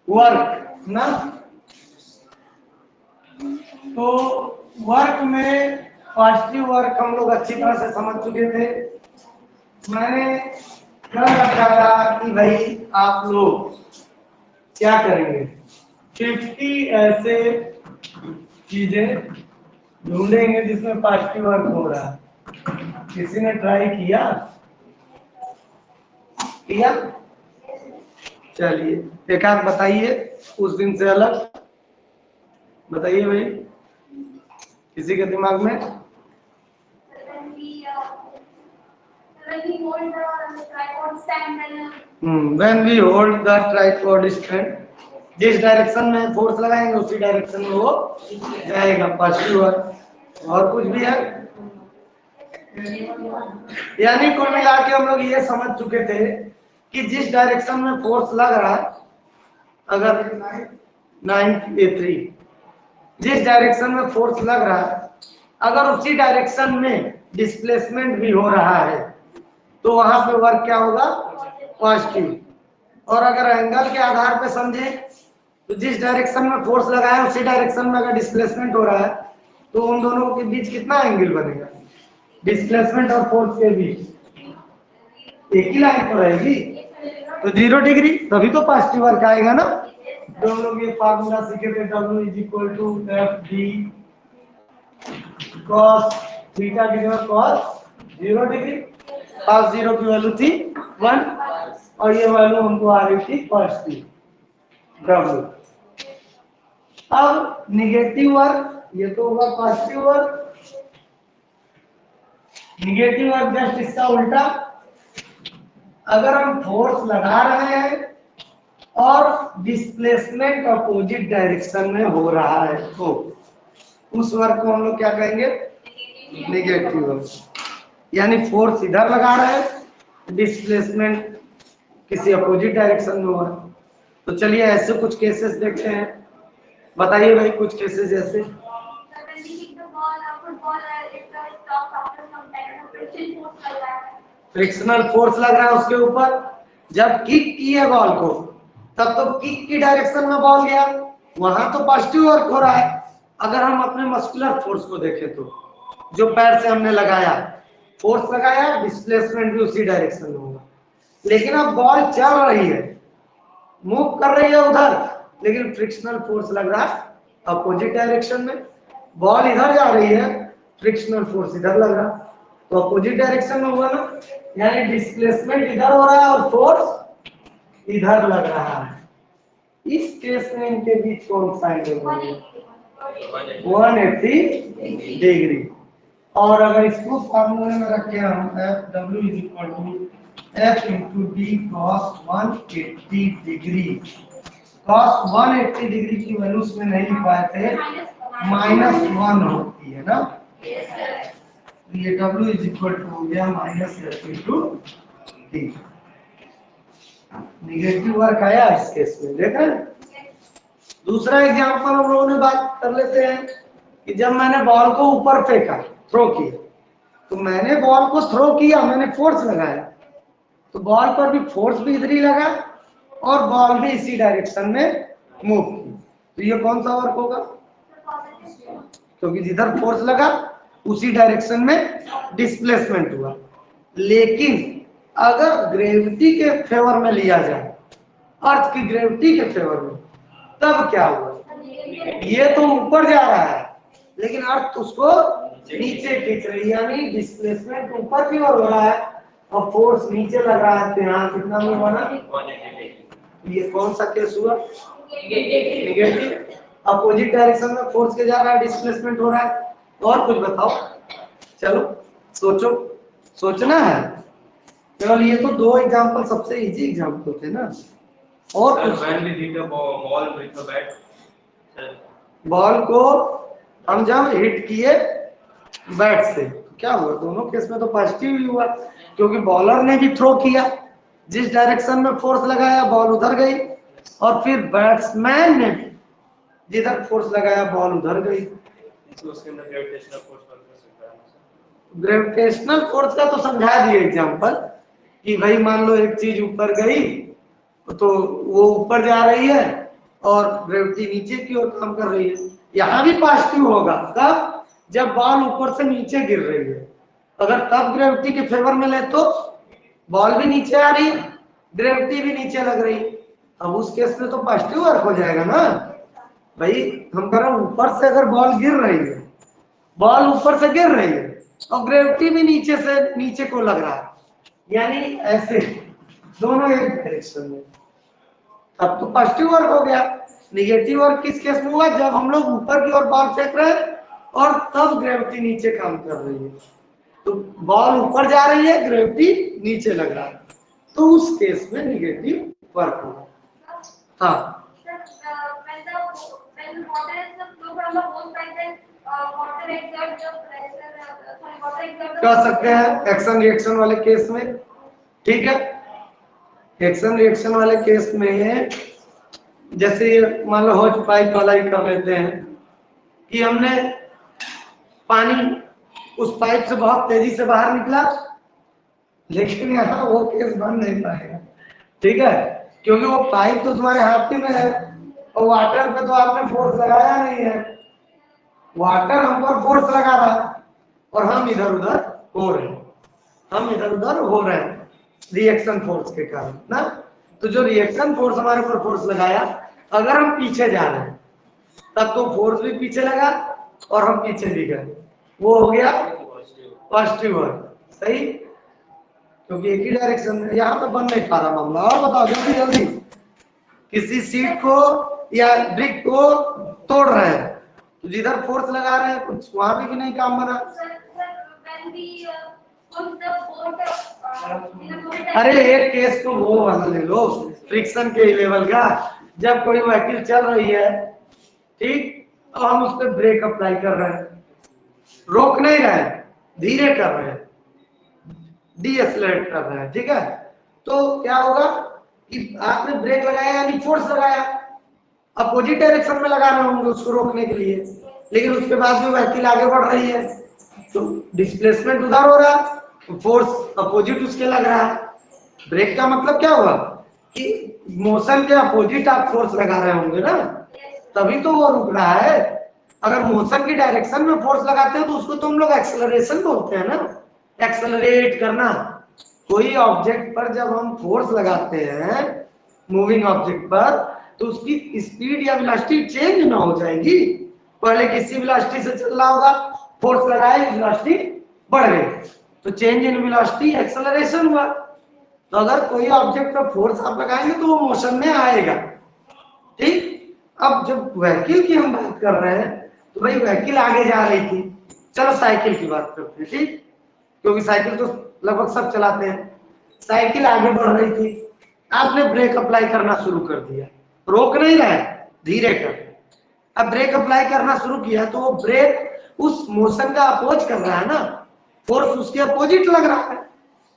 Work ना, तो work में पॉजिटिव वर्क हम लोग अच्छी तरह से समझ चुके थे। मैंने कल रखा था कि भाई आप लोग क्या करेंगे, 50 ऐसे चीजें ढूंढेंगे जिसमें पॉजिटिव वर्क हो रहा है। किसी ने ट्राई किया? चलिए एक आध बताइए, उस दिन से अलग बताइए भाई, किसी के दिमाग में? When we hold the tripod stand, जिस डायरेक्शन में फोर्स लगाएंगे उसी डायरेक्शन में वो जाएगा, पॉजिटिव वर्क। और कुछ भी है? यानी कुल मिला के हम लोग ये समझ चुके थे कि जिस डायरेक्शन में फोर्स लग रहा है, अगर 9A3 जिस डायरेक्शन में फोर्स लग रहा है, अगर उसी डायरेक्शन में डिस्प्लेसमेंट भी हो रहा है तो वहां पे वर्क क्या होगा? पॉजिटिव। और अगर एंगल के आधार पे समझे तो जिस डायरेक्शन में फोर्स लगाया है उसी डायरेक्शन में अगर डिस्प्लेसमेंट हो रहा है तो उन दोनों के बीच कितना एंगल बनेगा? डिस्प्लेसमेंट और फोर्स के बीच एक ही लाइन पर रहेगी तो 0 डिग्री, तभी तो पॉजिटिव वर्क आएगा ना। तो हम लोग ये फार्मूला सीखे थे, W = FD cos थीटा की जगह cos 0 डिग्री, cos 0 की वैल्यू थी 1 और ये वैल्यू हमको आ रही थी पॉजिटिव W। अब निगेटिव वर्क, ये तो होगा positive work, negative work just इसका उल्टा। अगर हम फोर्स लगा रहे हैं और डिस्प्लेसमेंट अपोजिट डायरेक्शन में हो रहा है तो उस वर्क को हम लोग क्या कहेंगे? Negative work. यानी फोर्स इधर लगा रहे हैं, डिस्प्लेसमेंट किसी अपोजिट डायरेक्शन में हो रहा है। तो चलिए ऐसे कुछ केसेस देखते हैं, बताइए भाई कुछ केसेस ऐसे। फ्रिक्शनल फोर्स लग रहा है उसके ऊपर, जब किक किए बॉल को तब तो किक की डायरेक्शन में बॉल गया, वहां तो पॉजिटिव वर्क हो रहा है। अगर हम अपने मस्कुलर फोर्स को देखें तो जो पैर से हमने लगाया, फोर्स लगाया, डिस्प्लेसमेंट भी उसी डायरेक्शन में होगा। लेकिन अब बॉल चल रही है, मूव कर रही है उधर, लेकिन फ्रिक्शनल फोर्स लग रहा है अपोजिट डायरेक्शन में। बॉल इधर जा रही है, फ्रिक्शनल फोर्स इधर लग रहा, तो अपोजिट डायरेक्शन में हुआ ना। यानी डिस्प्लेसमेंट इधर हो रहा है और फोर्स इधर लग रहा है। इस केस में इनके बीच कौन सा एंगल बनेगा? 180 डिग्री। और अगर इसको फार्मूले में रखें हम, FW = F × D cos 180 degree. cos 180 degree की वैल्यू में नहीं लिख पाए थे, -1 होती है ना। ये W = हो गया -F × D। निगेटिव वर्क आया इस केस में, देख रहे हैं। दूसरा एग्जांपल हम लोगों ने बात कर लेते हैं कि जब मैंने बॉल को ऊपर फेंका, थ्रो किया, तो मैंने बॉल को थ्रो किया, मैंने फोर्स लगाया, तो बॉल पर भी फोर्स भी इधर ही लगा और बॉल भी इसी डायरेक्शन में मूव की, तो ये कौन सा वर्क होगा? क्योंकि जिधर फोर्स लगा उसी डायरेक्शन में डिस्प्लेसमेंट हुआ। लेकिन अगर ग्रेविटी के फेवर में लिया जाए, अर्थ की ग्रेविटी के फेवर में, तब क्या हुआ? ये तो ऊपर जा रहा है लेकिन अर्थ उसको नीचे खींच रही है, यानी डिस्प्लेसमेंट ऊपर की ओर हो रहा है और फोर्स नीचे लग रहा है। तो यहाँ कितना में बना? ये कौन सा केस हुआ? निगेटिव। अपोजिट डायरेक्शन में फोर्स के जा रहा है, डिस्प्लेसमेंट हो रहा है। और कुछ बताओ, चलो सोचो, सोचना है। केवल ये तो दो एग्जांपल सबसे इजी एग्जांपल थे ना। और बॉल को हम जब हिट किए बैट से, क्या हुआ? दोनों केस में तो पॉजिटिव ही हुआ, क्योंकि बॉलर ने भी थ्रो किया, जिस डायरेक्शन में फोर्स लगाया बॉल उधर गई, और फिर बैट्समैन ने भी जिधर फोर्स लगाया बॉल उधर गई। तो उसके अंदर ग्रेविटेशनल फोर्स का तो समझा दिए एग्जांपल कि भाई मान लो एक चीज ऊपर गई तो वो ऊपर जा रही है और ग्रेविटी नीचे की ओर काम कर रही है। यहाँ भी पॉजिटिव होगा तब जब बॉल ऊपर से नीचे गिर रही है। अगर तब ग्रेविटी के फेवर में ले तो बॉल भी नीचे आ रही है, ग्रेविटी भी नीचे लग रही है, अब उस केस में तो पॉजिटिव वर्क हो जाएगा ना भाई। हम कह रहे हैं ऊपर से अगर बॉल गिर रही है, बॉल ऊपर से गिर रही है और ग्रेविटी भी नीचे से नीचे को लग रहा है, यानी ऐसे दोनों एक डायरेक्शन में, तब तो पॉजिटिव वर्क हो गया। निगेटिव वर्क किस केस में हुआ? जब हम लोग ऊपर की ओर बॉल फेंक रहे हैं और तब ग्रेविटी नीचे काम कर रही है, तो बॉल ऊपर जा रही है, ग्रेविटी नीचे लग रहा है, तो उस केस में निगेटिव वर्क होगा। हाँ कह सकते हैं एक्शन रिएक्शन वाले केस में, ठीक है। एक्शन रिएक्शन वाले केस में जैसे मान लो हॉट पाइप वाला ही कर लेते हैं कि हमने पानी उस पाइप से बहुत तेजी से बाहर निकला, लेकिन यहाँ वो केस बन नहीं पाएगा, ठीक है, क्योंकि वो पाइप तो तुम्हारे हाथ में है और वाटर पे तो आपने फोर्स लगाया नहीं है, वाटर हम पर फोर्स लगा रहा है और हम इधर उधर हो रहे हैं, हम इधर उधर हो रहे हैं रिएक्शन फोर्स के कारण ना। तो जो रिएक्शन फोर्स हमारे ऊपर फोर्स लगाया, अगर हम पीछे जा रहे हैं तब तो फोर्स भी पीछे लगा और हम पीछे भी गए, वो हो गया पॉजिटिव वर्क, सही, क्योंकि एक ही डायरेक्शन में। यहाँ पे बन नहीं पा रहा मामला, और बताओ जल्दी जल्दी। किसी सीट को या ब्रिक को तोड़ रहे हैं तो जिधर फोर्स लगा रहे हैं कुछ वहां भी नहीं काम बना। अरे एक केस तो वो वाला ले लो फ्रिक्शन के लेवल का, जब कोई व्हीकल चल रही है, ठीक, तो हम उस पर ब्रेक अप्लाई कर रहे हैं, रोक नहीं रहे हैं, धीरे कर रहे हैं, डीएक्सेलरेट कर रहे हैं, ठीक है, तो क्या होगा कि आपने ब्रेक लगाया यानी फोर्स लगाया, अपोजिट डायरेक्शन में लगा रहे होंगे उसको रोकने के लिए, लेकिन उसके बाद भी व्हीकल आगे बढ़ रही है तो डिस्प्लेसमेंट उधर हो रहा है, फोर्स अपोजिट उसके लग रहा है। ब्रेक का मतलब क्या हुआ कि मोशन के अपोजिट आप फोर्स लगा रहे होंगे ना, तभी तो वो रुक रहा है। अगर मोशन की डायरेक्शन में फोर्स लगाते हैं तो उसको तो हम लोग एक्सेलरेशन बोलते हैं ना, एक्सेलरेट करना। कोई ऑब्जेक्ट पर जब हम फोर्स लगाते हैं मूविंग ऑब्जेक्ट पर, तो उसकी स्पीड या वेलोसिटी चेंज ना हो जाएगी। पहले किसी वेलोसिटी से चल रहा होगा, फोर्स लगाए, वेलोसिटी बढ़ गई, तो चेंज इन वेलोसिटी एक्सेलरेशन हुआ। तो अगर कोई ऑब्जेक्ट पर फोर्स आप लगाएंगे तो वो मोशन में आएगा, ठीक। अब जब व्हीकल की हम बात कर रहे हैं तो भाई व्हीकल आगे जा रही थी, चलो साइकिल की बात करते हैं, ठीक, क्योंकि साइकिल तो लगभग सब चलाते हैं। साइकिल आगे बढ़ रही थी, आपने ब्रेक अप्लाई करना शुरू कर दिया, रोक नहीं रहे, धीरे कर, अब ब्रेक अप्लाई करना शुरू किया तो वो ब्रेक उस मोशन का अपोज कर रहा है ना, फोर्स उसके अपोजिट लग रहा है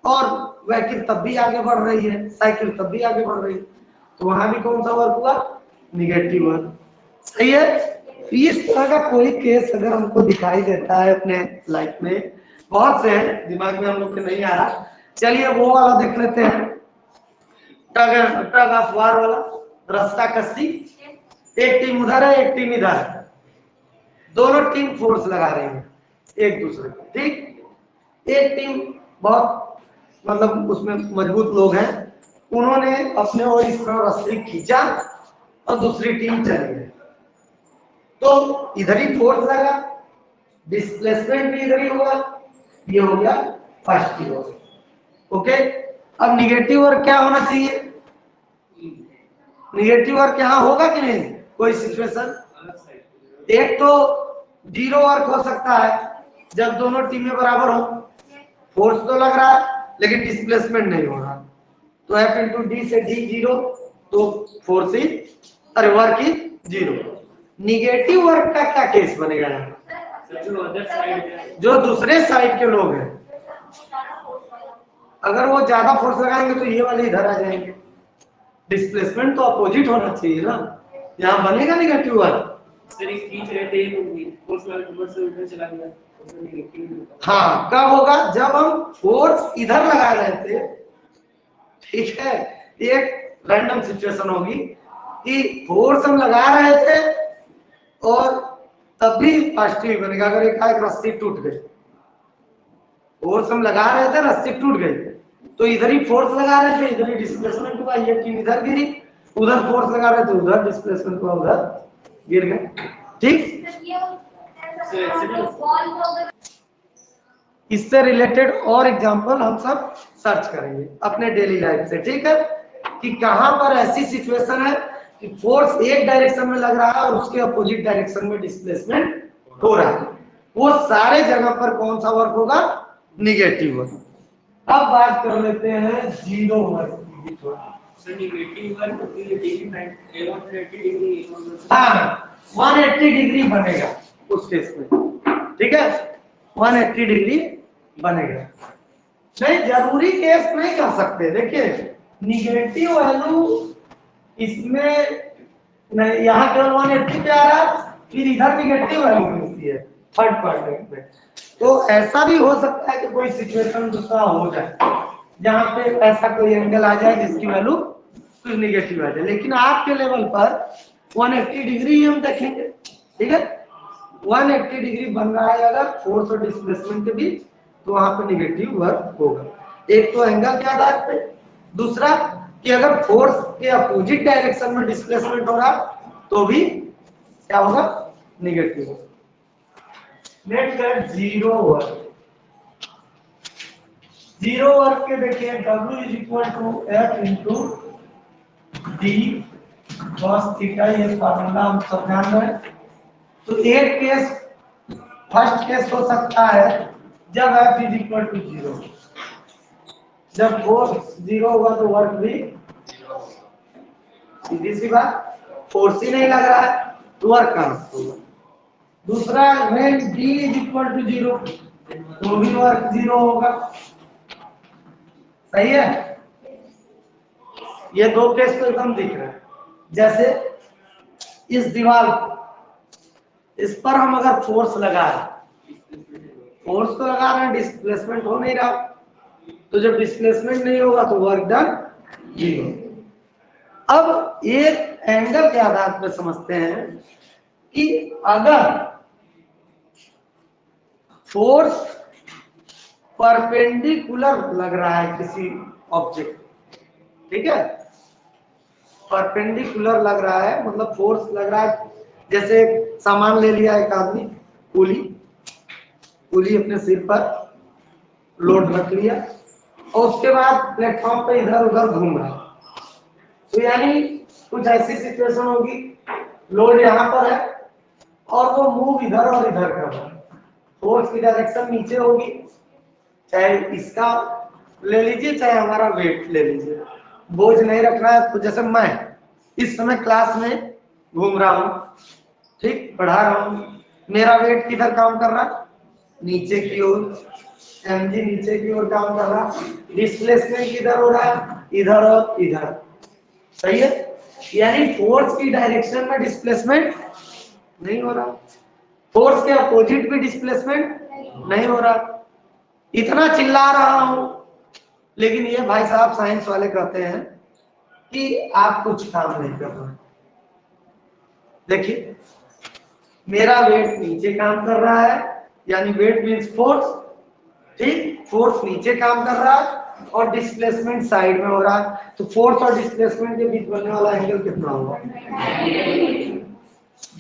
और व्हीकल तब भी आगे बढ़ रही है, साइकिल तब भी आगे बढ़ रही है, तो वहां भी कौन सा वर्क हुआ? निगेटिव वर्क, सही है। इस तरह का कोई केस अगर हमको दिखाई देता है अपने लाइफ में, बहुत से हैं, दिमाग में हम लोग के नहीं आ रहा, चलिए वो वाला देख लेते हैं, टग ऑफ वार वाला, रास्ता कश्ती, एक टीम उधर है एक टीम इधर है, दोनों टीम फोर्स लगा रही है एक दूसरे को, ठीक। एक टीम बहुत मतलब उसमें मजबूत लोग हैं, उन्होंने अपने और इस तरह रस्सी खींचा और दूसरी टीम चली गई, तो इधर ही फोर्स लगा, डिस्प्लेसमेंट भी इधर ही होगा, ये हो गया पॉजिटिव वर्क, ओके। अब निगेटिव वर्क क्या होना चाहिए? निगेटिव वर्क यहाँ होगा कि नहीं? कोई सिचुएशन, एक तो जीरो वर्क हो सकता है जब दोनों टीमें बराबर हो, फोर्स तो लग रहा है लेकिन डिस्प्लेसमेंट नहीं हो रहा, तो F इंटू डी से डी जीरो, तो फोर्स ही अरे वर्क ही जीरो। निगेटिव वर्क का क्या केस बनेगा? जो दूसरे साइड के लोग हैं अगर वो ज्यादा फोर्स लगाएंगे तो ये वाले इधर आ जाएंगे, डिस्प्लेसमेंट तो अपोजिट होना चाहिए ना, यहाँ बनेगा निगेटिव वर्क। हाँ कब होगा? जब हम फोर्स इधर लगा रहे थे, ठीक है, एक रैंडम सिचुएशन होगी कि फोर्स हम लगा रहे थे और तब भी पॉजिटिव बनेगा। अगर एक रस्सी टूट गई, फोर्स हम लगा रहे थे, रस्सी टूट गई, तो इधर ही फोर्स लगा रहे थे, इधर ही डिस्प्लेसमेंट हुआ, ये टीम इधर गिरी, उधर फोर्स लगा रहे थे, उधर डिस्प्लेसमेंट हुआ, उधर गिर गए। ठीक, इससे रिलेटेड और एग्जांपल हम सब सर्च करेंगे अपने डेली लाइफ से। ठीक है, कि कहां पर ऐसी सिचुएशन है कि फोर्स एक डायरेक्शन में लग रहा है और उसके अपोजिट डायरेक्शन में डिस्प्लेसमेंट हो रहा है, वो सारे जगह पर कौन सा वर्क होगा? Negative work. अब बात कर लेते हैं जीरो वर्क की। हाँ, 180 डिग्री बनेगा उस केस में। ठीक है, 180 डिग्री बनेगा। नहीं, जरूरी केस नहीं कर सकते। देखिए, निगेटिव वैल्यू इसमें नहीं, यहाँ केवल 180 पे आ रहा, फिर इधर निगेटिव वैल्यू मिलती है थर्ड क्वाड्रेंट में। तो ऐसा भी हो सकता है कि कोई सिचुएशन दूसरा हो जाए जहाँ पे ऐसा कोई एंगल आ जाए जिसकी वैल्यू कुछ निगेटिव आ जाए, लेकिन आपके लेवल पर 180 डिग्री ही हम देखेंगे। ठीक है, 180 डिग्री बन रहा है अगर फोर्स और डिस्प्लेसमेंट के बीच, तो वहां पे निगेटिव वर्क होगा। एक तो एंगल के आधार पे, दूसरा कि अगर फोर्स के अपोजिट डायरेक्शन में डिस्प्लेसमेंट हो रहा तो भी क्या होगा? निगेटिव। नेक्स्ट है जीरो वर्क। जीरो वर्क के देखिए W is equal to F into D cos theta, ये फार्मूला हम सब जान रहे हैं। तो एक केस, फर्स्ट केस हो सकता है जब F is equal to zero, जब फोर्स जीरो होगा तो वर्क भी सीधी सी बात, फोर्स ही नहीं लग रहा है तो वर्क कहां से होगा। दूसरा, when D is equal to zero, तो भी वर्क जीरो होगा। सही है, ये दो केस तो एकदम दिख रहे हैं। जैसे इस दीवार को, इस पर हम अगर फोर्स लगा रहे, फोर्स तो लगा रहे हैं, डिस्प्लेसमेंट हो नहीं रहा, तो जब डिस्प्लेसमेंट नहीं होगा तो वर्क डन जीरो। अब एक एंगल के आधार पर समझते हैं कि अगर फोर्स परपेंडिकुलर लग रहा है किसी ऑब्जेक्ट, ठीक है, परपेंडिकुलर लग रहा है मतलब फोर्स लग रहा है, जैसे सामान ले लिया एक आदमी, पुली अपने सिर पर लोड रख लिया और उसके बाद प्लेटफॉर्म पे इधर उधर घूम रहा है, तो यानी कुछ ऐसी सिचुएशन होगी, लोड यहाँ पर है और वो मूव इधर और इधर कर रहा है, फोर्स की डायरेक्शन नीचे होगी, चाहे इसका ले लीजिए चाहे हमारा वेट ले लीजिए, बोझ नहीं रखना है। तो जैसे मैं इस समय क्लास में घूम रहा हूँ, ठीक, पढ़ा रहा हूँ, मेरा वेट किधर काम कर रहा है? नीचे की ओर, mg नीचे की ओर काम कर रहा, डिस्प्लेसमेंट किधर हो रहा है? इधर और इधर। सही है, यानी फोर्स की डायरेक्शन में डिस्प्लेसमेंट नहीं हो रहा, फोर्स के अपोजिट भी डिस्प्लेसमेंट नहीं हो रहा। इतना चिल्ला रहा हूं, लेकिन ये भाई साहब साइंस वाले कहते हैं कि आप कुछ काम नहीं कर रहे। देखिए, मेरा वेट नीचे काम कर रहा है, यानी वेट मींस फोर्स, ठीक, फोर्स नीचे काम कर रहा है और डिस्प्लेसमेंट साइड में हो रहा है, तो फोर्स और डिस्प्लेसमेंट के बीच बनने वाला एंगल कितना होगा?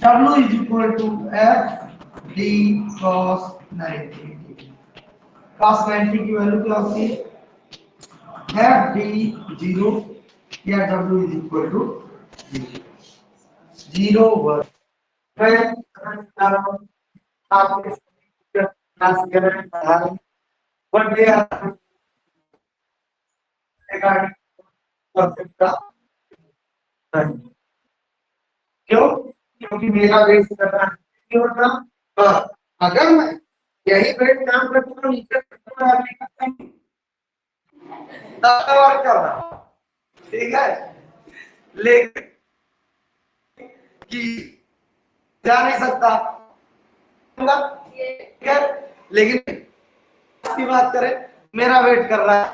W is equal to F D cos 90। cos 90 की वैल्यू क्या होती है? F D 0 या W इज इक्वल टू 0 वर्ग। आपके क्लास में पढ़ा but they are regarding subject का नहीं। क्यों? क्योंकि मेरा वेट करना क्यों ना, हाँ, अगर मैं यही वेट काम करता हूँ नीचे करता हूँ तब वर्क कर रहा हूँ, ठीक है, लेकिन कि जा नहीं सकता, ठीक है, लेकिन की बात करें, मेरा वेट कर रहा है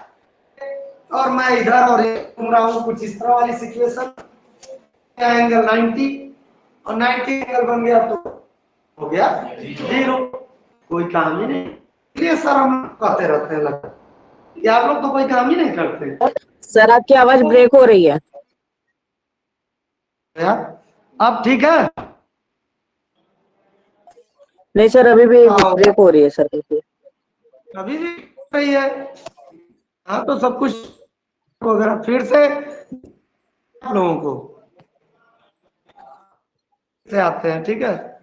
और मैं इधर और घूम रहा हूँ, कुछ इस तरह वाली सिचुएशन, एंगल 90 और 90 एंगल बन गया तो हो गया 0, कोई काम ही नहीं। इसलिए सर हम कहते रहते हैं लगता कि आप लोग तो कोई काम ही नहीं करते। सर आपकी आवाज ब्रेक हो रही है यार अब ठीक है? नहीं सर, अभी भी ब्रेक हो रही है सर। अभी भी सही है। हाँ तो सब कुछ वगैरह फिर से लोगों को से आते हैं, ठीक है।